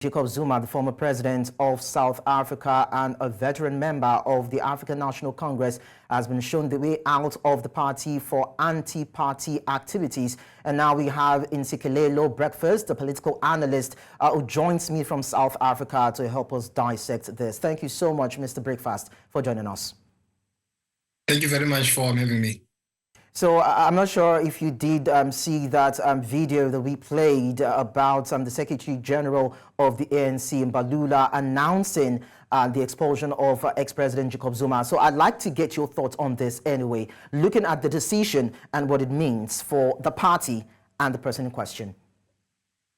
Jacob Zuma, the former president of South Africa and a veteran member of the African National Congress, has been shown the way out of the party for anti-party activities. And now we have Ntsikelelo Breakfast, the political analyst who joins me from South Africa to help us dissect this. Thank you so much, Mr. Breakfast, for joining us. Thank you very much for having me. So I'm not sure if you did see that video that we played about the Secretary-General of the ANC, Mbalula, announcing the expulsion of ex-President Jacob Zuma. So I'd like to get your thoughts on this anyway, looking at the decision and what it means for the party and the person in question.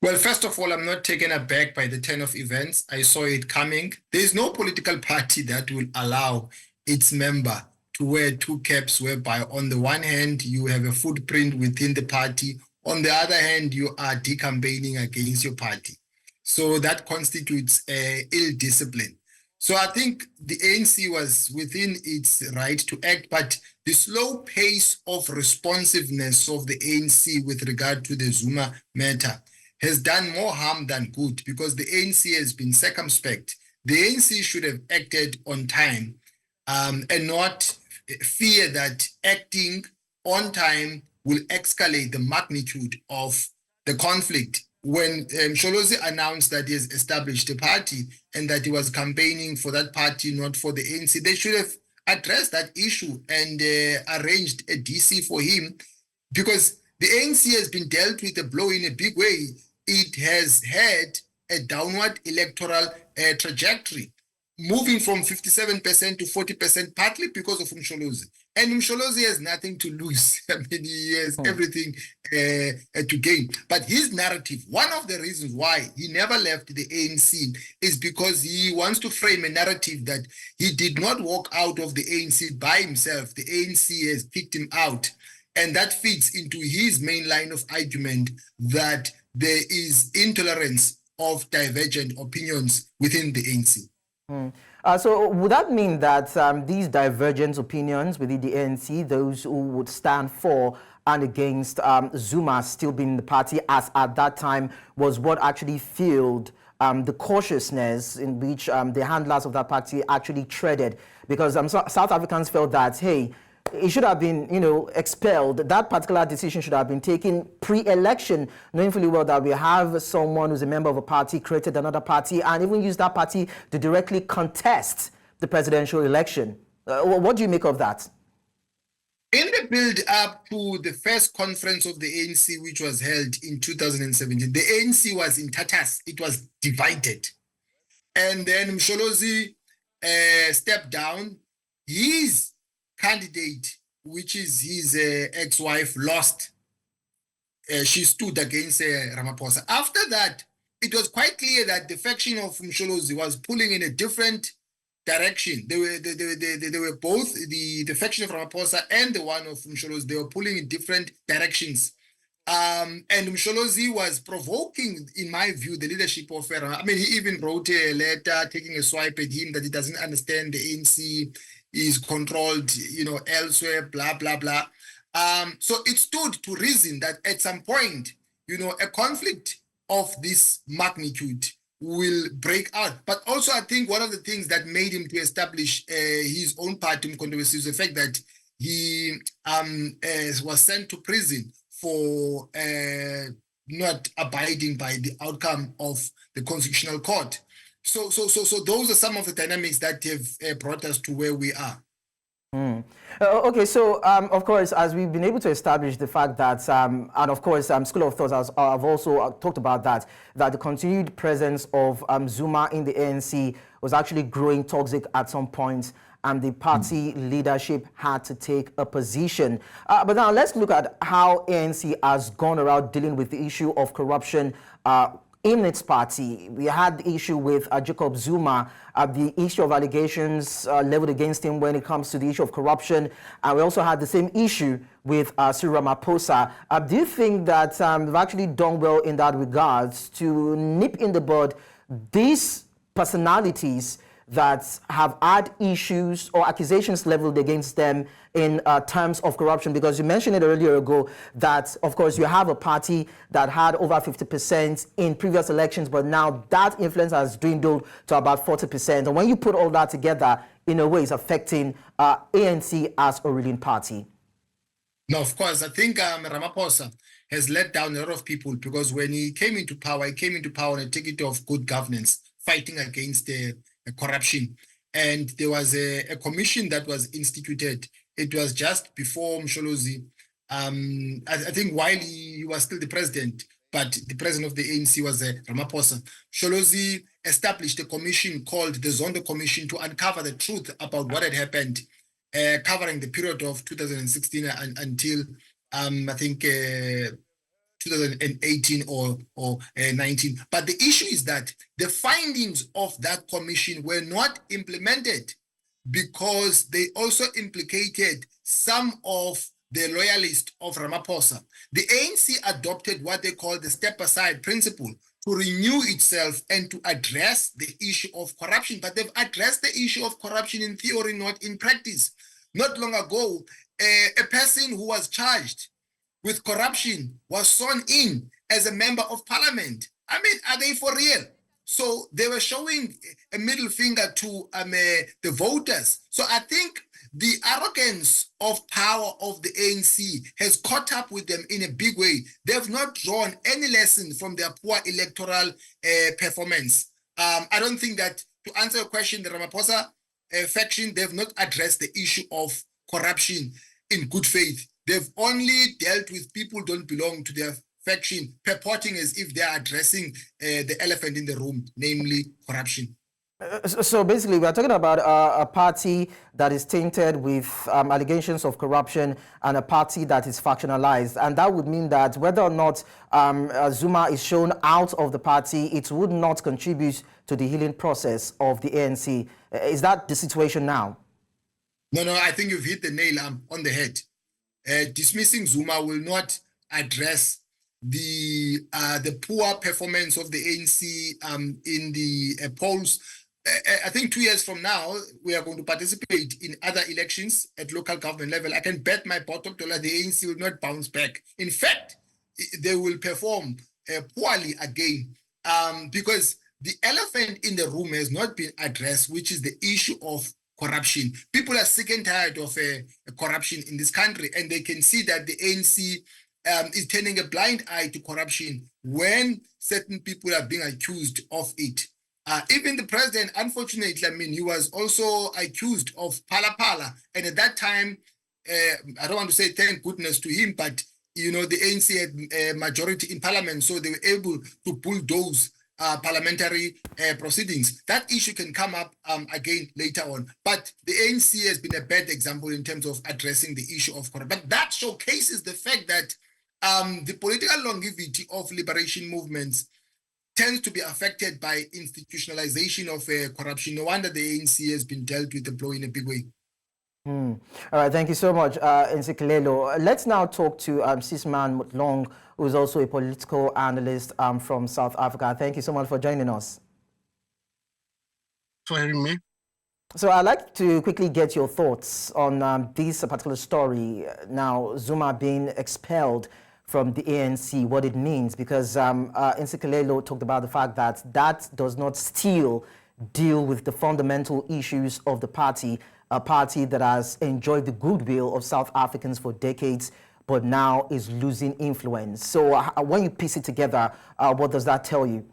Well, first of all, I'm not taken aback by the turn of events. I saw it coming. There is no political party that will allow its member to wear two caps, whereby on the one hand you have a footprint within the party, on the other hand you are decampaigning against your party. So that constitutes ill discipline. So I think the ANC was within its right to act, but the slow pace of responsiveness of the ANC with regard to the Zuma matter has done more harm than good, because the ANC has been circumspect. The ANC should have acted on time and not fear that acting on time will escalate the magnitude of the conflict. When Msholozi announced that he has established a party and that he was campaigning for that party, not for the ANC, they should have addressed that issue and arranged a DC for him, because the ANC has been dealt with a blow in a big way. It has had a downward electoral trajectory, moving from 57% to 40%, partly because of Msholozi. And Msholozi has nothing to lose. I mean, he has everything to gain. But his narrative, one of the reasons why he never left the ANC is because he wants to frame a narrative that he did not walk out of the ANC by himself. The ANC has picked him out. And that fits into his main line of argument that there is intolerance of divergent opinions within the ANC. So would that mean that these divergent opinions within the ANC, those who would stand for and against Zuma still being in the party, as at that time was what actually fueled the cautiousness in which the handlers of that party actually treaded? Because South Africans felt that, hey, it should have been, expelled. That particular decision should have been taken pre-election, knowing fully well that we have someone who's a member of a party, created another party, and even used that party to directly contest the presidential election. What do you make of that? In the build-up to the first conference of the ANC, which was held in 2017, the ANC was in tatters. It was divided. And then Msholozi stepped down. His candidate, which is his ex-wife, lost. She stood against Ramaphosa. After that, it was quite clear that the faction of Msholozi was pulling in a different direction. They were both, the faction of Ramaphosa and the one of Msholozi, they were pulling in different directions. And Msholozi was provoking, in my view, the leadership of I mean, he even wrote a letter taking a swipe at him that he doesn't understand the ANC is controlled, elsewhere, blah, blah, blah. So it stood to reason that at some point, a conflict of this magnitude will break out. But also, I think one of the things that made him to establish his own party, uMkhonto, is the fact that he was sent to prison for not abiding by the outcome of the Constitutional Court. So those are some of the dynamics that have brought us to where we are. Okay, so of course, as we've been able to establish the fact that, and of course, School of Thought have also talked about that the continued presence of Zuma in the ANC was actually growing toxic at some point, and the party leadership had to take a position. But now let's look at how ANC has gone around dealing with the issue of corruption in its party. We had the issue with Jacob Zuma, the issue of allegations leveled against him when it comes to the issue of corruption. And we also had the same issue with Cyril Ramaphosa. Do you think that they've actually done well in that regards to nip in the bud these personalities that have had issues or accusations leveled against them in terms of corruption? Because you mentioned it earlier ago that, of course, you have a party that had over 50% in previous elections, but now that influence has dwindled to about 40%. And when you put all that together, in a way, it's affecting ANC as a ruling party. No, of course. I think Ramaphosa has let down a lot of people, because when he came into power on a ticket of good governance, fighting against corruption. And there was a commission that was instituted. It was just before Msholozi. I think while he was still the president, but the president of the ANC was Ramaphosa. Msholozi established a commission called the Zondo Commission to uncover the truth about what had happened, covering the period of 2016 until I think 2018 or 19. But the issue is that the findings of that commission were not implemented, because they also implicated some of the loyalists of Ramaphosa. The ANC adopted what they call the step-aside principle to renew itself and to address the issue of corruption. But they've addressed the issue of corruption in theory, not in practice. Not long ago, a person who was charged with corruption was sworn in as a member of parliament. I mean, are they for real? So they were showing a middle finger to the voters. So I think the arrogance of power of the ANC has caught up with them in a big way. They've not drawn any lesson from their poor electoral performance. I don't think that, to answer your question, the Ramaphosa faction, they've not addressed the issue of corruption in good faith. They've only dealt with people who don't belong to their faction, purporting as if they are addressing the elephant in the room, namely corruption. So basically, we're talking about a party that is tainted with allegations of corruption and a party that is factionalized. And that would mean that whether or not Zuma is shown out of the party, it would not contribute to the healing process of the ANC. Is that the situation now? No, I think you've hit the nail on the head. Dismissing Zuma will not address the poor performance of the ANC in the polls. I think 2 years from now, we are going to participate in other elections at local government level. I can bet my bottom dollar the ANC will not bounce back. In fact, they will perform poorly again, because the elephant in the room has not been addressed, which is the issue of corruption. People are sick and tired of corruption in this country, and they can see that the ANC is turning a blind eye to corruption when certain people are being accused of it. Even the president, unfortunately, I mean, he was also accused of pala, and at that time, I don't want to say thank goodness to him, but you know, the ANC had a majority in parliament, so they were able to bulldoze parliamentary proceedings. That issue can come up again later on. But the ANC has been a bad example in terms of addressing the issue of corruption. But that showcases the fact that the political longevity of liberation movements tends to be affected by institutionalization of corruption. No wonder the ANC has been dealt with the blow in a big way. All right, thank you so much, Ntsikelelo. Let's now talk to Sysman Motloung, who is also a political analyst from South Africa. Thank you so much for joining us. For having me. So I'd like to quickly get your thoughts on this particular story. Now, Zuma being expelled from the ANC, what it means, because Ntsikelelo talked about the fact that that does not still deal with the fundamental issues of the party, a party that has enjoyed the goodwill of South Africans for decades, but now is losing influence. So when you piece it together, what does that tell you?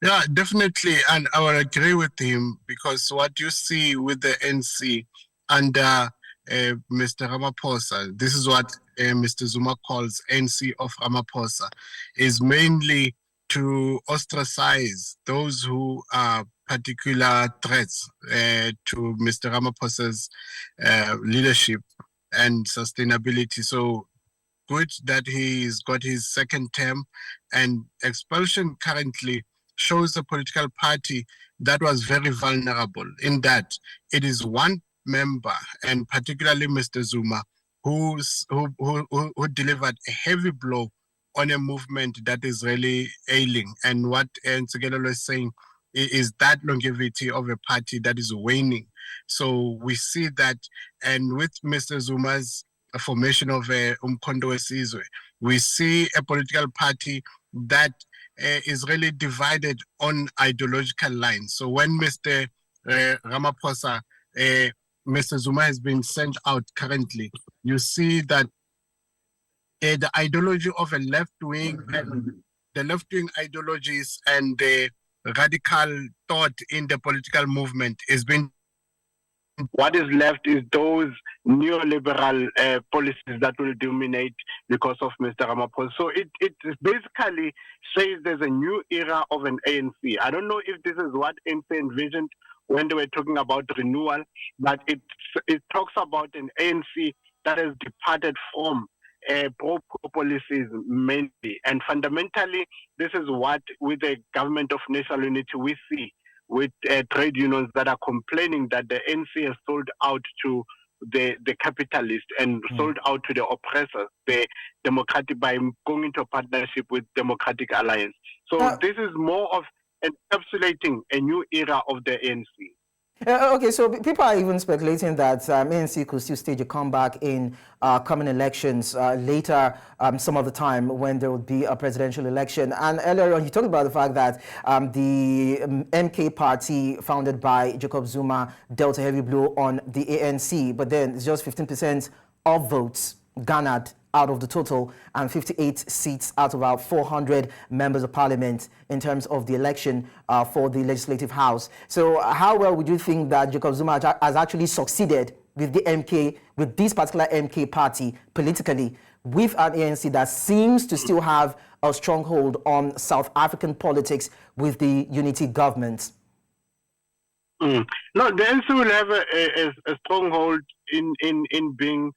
Yeah, definitely. And I would agree with him, because what you see with the NC under Mr. Ramaphosa, this is what Mr. Zuma calls NC of Ramaphosa, is mainly to ostracize those who are particular threats to Mr. Ramaphosa's leadership and sustainability. So good that he's got his second term, and Expulsion currently shows a political party that was very vulnerable in that it is one member, and particularly Mr. Zuma, who delivered a heavy blow on a movement that is really ailing. And what Ntsikelelo is saying is that longevity of a party that is waning. So we see that, and with Mr. Zuma's formation of uMkhonto Sizwe, we see a political party that is really divided on ideological lines. So when Mr. Ramaphosa, Mr. Zuma has been sent out currently, you see that the ideology of a left-wing, the left-wing ideologies and the radical thought in the political movement is being. What is left is those neoliberal policies that will dominate because of Mr. Ramaphosa. So it basically says there's a new era of an ANC. I don't know if this is what ANC envisioned when they were talking about renewal, but it talks about an ANC that has departed from pro-poor policies mainly. And fundamentally, this is what, with the government of national unity, we see with trade unions that are complaining that the ANC has sold out to the capitalists and sold out to the oppressors, the democratic, by going into a partnership with Democratic Alliance. So this is more of encapsulating a new era of the ANC. Okay, so people are even speculating that ANC could still stage a comeback in coming elections later, some of the time when there will be a presidential election. And earlier on, you talked about the fact that the MK party founded by Jacob Zuma dealt a heavy blow on the ANC, but then it's just 15% of votes garnered out of the total and 58 seats out of about 400 members of parliament in terms of the election for the legislative house. So how well would you think that Jacob Zuma has actually succeeded with the MK, with this particular MK party politically, with an ANC that seems to still have a stronghold on South African politics with the unity government? No, the ANC will have a stronghold in being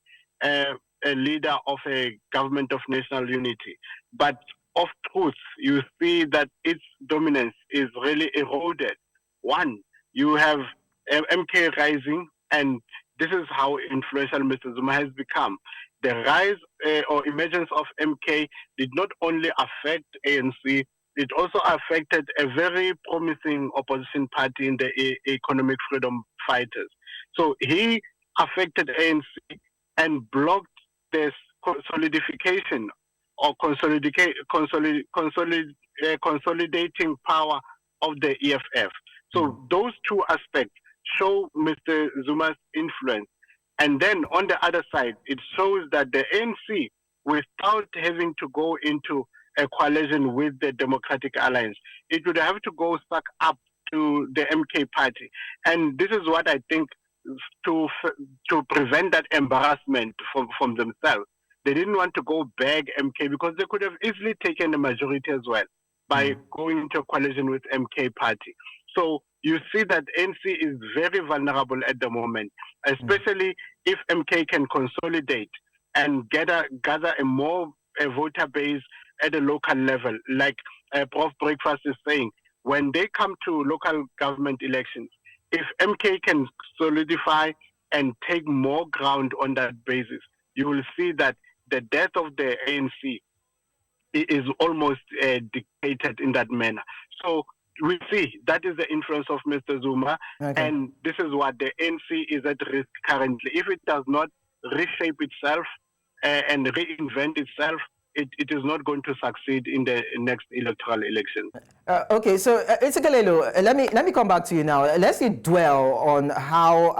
a leader of a government of national unity. But of truth, you see that its dominance is really eroded. One, you have MK rising, and this is how influential Mr. Zuma has become. The rise or emergence of MK did not only affect ANC, it also affected a very promising opposition party in the economic freedom fighters. So he affected ANC and blocked the solidification or consolidating power of the EFF. So those two aspects show Mr. Zuma's influence. And then on the other side, it shows that the ANC, without having to go into a coalition with the Democratic Alliance, it would have to go suck up to the MK party. And this is what I think, to prevent that embarrassment from themselves. They didn't want to go beg MK because they could have easily taken the majority as well by going into a coalition with MK party. So you see that ANC is very vulnerable at the moment, especially if MK can consolidate and gather a more voter base at a local level. Like Prof. Breakfast is saying, when they come to local government elections, if MK can solidify and take more ground on that basis, you will see that the death of the ANC is almost dictated in that manner. So we see that is the influence of Mr. Zuma, and this is what the ANC is at risk currently. If it does not reshape itself and reinvent itself, it is not going to succeed in the next electoral election. Okay, so Ntsikelelo, let me come back to you now. Let's dwell on how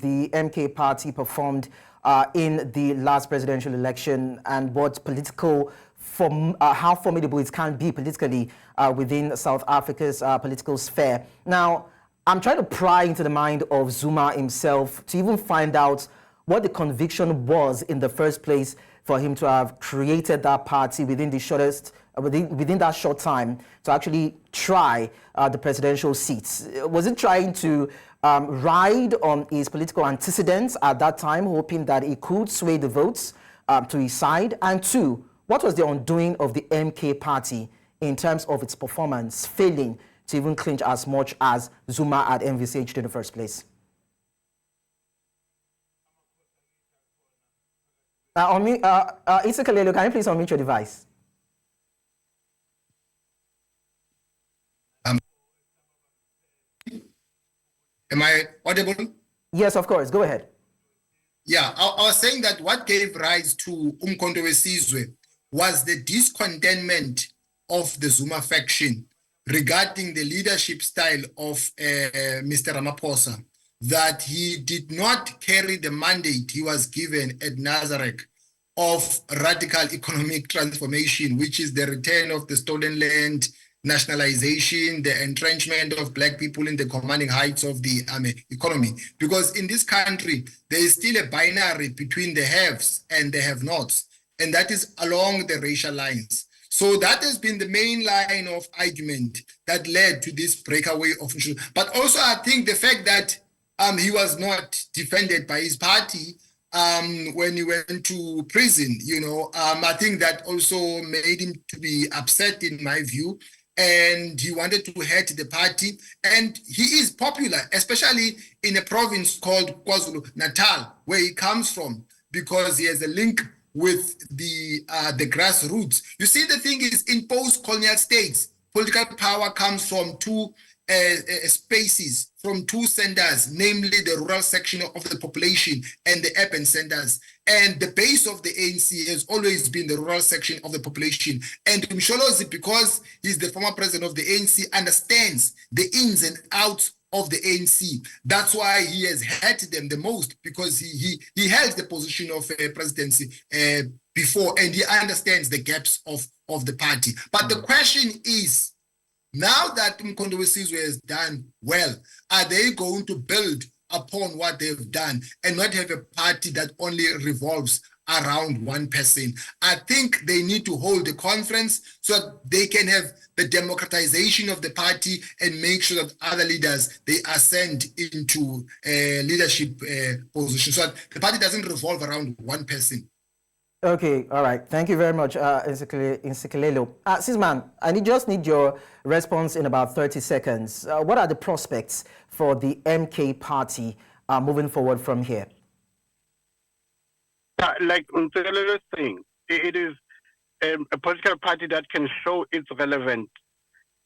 the MK party performed in the last presidential election and what how formidable it can be politically within South Africa's political sphere. Now, I'm trying to pry into the mind of Zuma himself to even find out what the conviction was in the first place for him to have created that party within the within that short time to actually try the presidential seats. Was it trying to ride on his political antecedents at that time, hoping that he could sway the votes to his side? And two, what was the undoing of the MK party in terms of its performance, failing to even clinch as much as Zuma had envisaged in the first place? Ntsikelelo, can you please unmute your device? Am I audible? Yes, of course. Go ahead. Yeah, I was saying that what gave rise to uMkhonto Sizwe was the discontentment of the Zuma faction regarding the leadership style of Mr. Ramaphosa, that he did not carry the mandate he was given at Nazareth of radical economic transformation, which is the return of the stolen land, nationalization, the entrenchment of black people in the commanding heights of the economy. Because in this country, there is still a binary between the haves and the have-nots, and that is along the racial lines. So that has been the main line of argument that led to this breakaway of. But also, I think the fact that he was not defended by his party when he went to prison, I think that also made him to be upset, in my view, and he wanted to hurt the party. And he is popular, especially in a province called KwaZulu-Natal, where he comes from, because he has a link with the grassroots. You see, the thing is, in post-colonial states, political power comes from two spaces, from two centers, namely the rural section of the population and the urban centers. And the base of the ANC has always been the rural section of the population. And Msholozi, because he's the former president of the ANC, understands the ins and outs of the ANC. That's why he has hurt them the most, because he held the position of presidency before, and he understands the gaps of the party. But the question is, now that uMkhonto Sizwe has done well, are they going to build upon what they've done and not have a party that only revolves around one person? I think they need to hold a conference so that they can have the democratization of the party and make sure that other leaders, they ascend into leadership positions, so that the party doesn't revolve around one person. Okay, all right. Thank you very much, Ntsikelelo. Sysman, I just need your response in about 30 seconds. What are the prospects for the MK party moving forward from here? Like Ntsikelelo is saying, it is a political party that can show its relevance,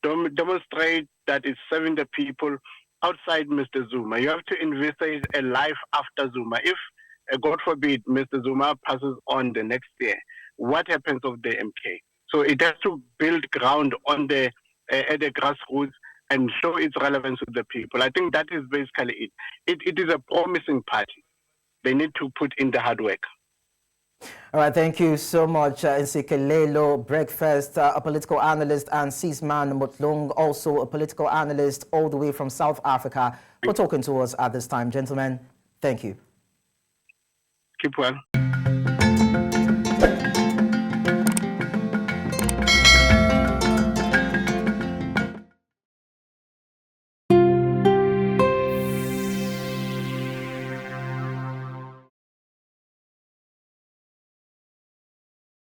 demonstrate that it's serving the people outside Mr. Zuma. You have to envisage a life after Zuma. If God forbid, Mr. Zuma passes on the next year, what happens of the MK? So it has to build ground on at the grassroots and show its relevance to the people. I think that is basically it. It is a promising party. They need to put in the hard work. All right, thank you so much, Ntsikelelo Breakfast, a political analyst, and Sysman Motloung, also a political analyst all the way from South Africa, for talking to us at this time. Gentlemen, thank you. Keep well.